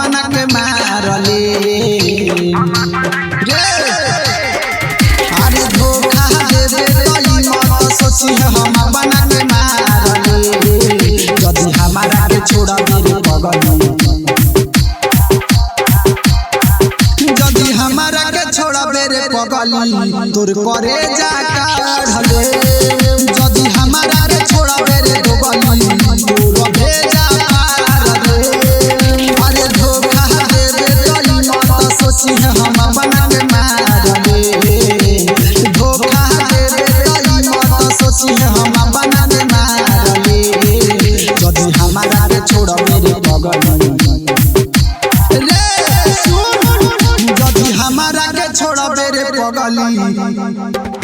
बना के मारले रे। अरे धोखा देबे तई मत सोची हम बना के मारले। यदि हमारा रे छोड़ा मेरे पगली, यदि हमारा के छोड़ा मेरे पगली तोर करे जा काढ़ले। यदि हमारा रे छोड़ा मेरे पगली तोर भेजा पारले। अरे धोखा देबे तई मत सोची हम बना के मारले। धोखा देबे तई मत सोची हम बना के मारले। यदि हमारा रे छोड़ा मेरे पगली छोड़ा मेरे पगली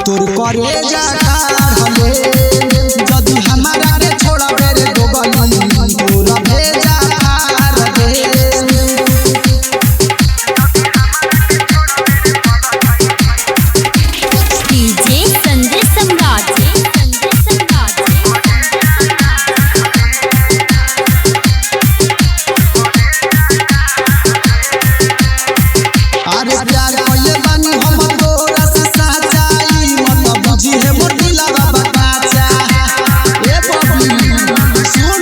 तोर करे जा काढ़ले। यदि हमारा रे छोड़ा मेरे पगली तोर भेजा पारले। डीजे संजय सम्राट। अरे प्यार कइले बानी हम तोरा से सच्चाई मत बुझी है मोटी लगा बकाचा। ए पगली सुन,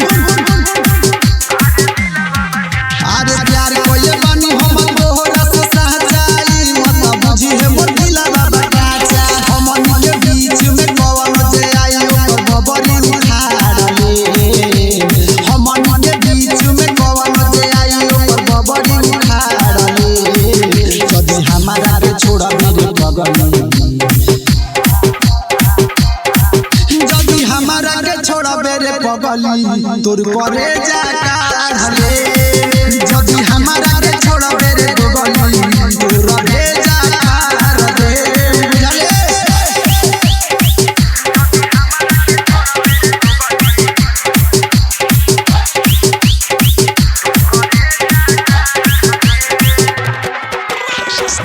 अरे प्यार कइले बानी हम तोरा से सच्चाई मत बुझी है मोटी लगा बकाचा। हमन के बीच में कौन जे आइयो खबरी उखाड़ले। हमन के बीच में कौन जे आइयो खबरी उखाड़ले। यदि हमारा रे छोड़ा मेरे पगली, यदि हमारा रे छोड़ा मेरे पगली तोर करे जा काढ़ले। यदि हमारा रे छोड़ा मेरे पगली तोर भेजा पारले।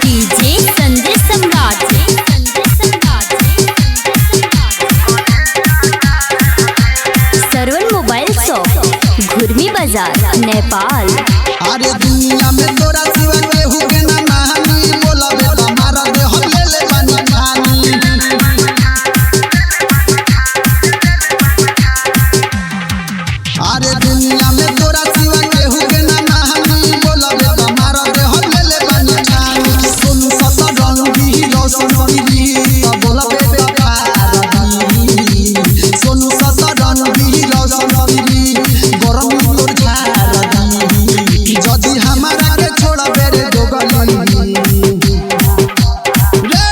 डीजे संजय सम्राट। सरवन मोबाइल शॉप, घुर्मी बाजार, नेपाल। अरे दुनिया में तोरा सिवा केहू के ना मानी। बोलबे त मारा दे हम ले ले बानी खानी। अरे दुनिया में तोरा सिवा केहू के ना मानी। बोलबे त मारा दे हम ले ले बानी खानी। सोनू ससुर भी रोशन भी त बोलबे त पारदी। सोनू ससुर भी रोशन भी गरम तोर झारदी। यदि हमारा के छोड़ा मेरे पगली रे।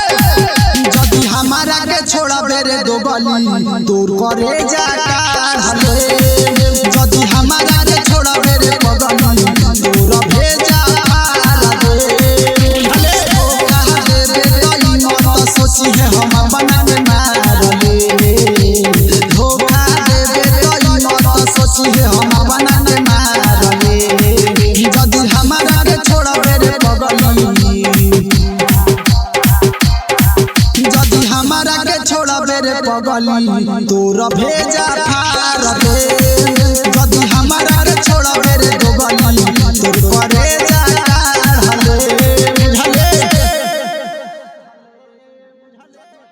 यदि हमारा के छोड़ा मेरे पगली तोर करे जा काढ़ले। यदि हमारा के छोड़ा मेरे पगली तोर भेजा पारले। धोखा देबे तई मत सोची हम बना के मारले। धोखा देबे तई मत सोची हम बना के मारले। यदि हमारा के छोड़ा मेरे पगली, यदि हमारा के छोड़ा मेरे पगली तोर भेजा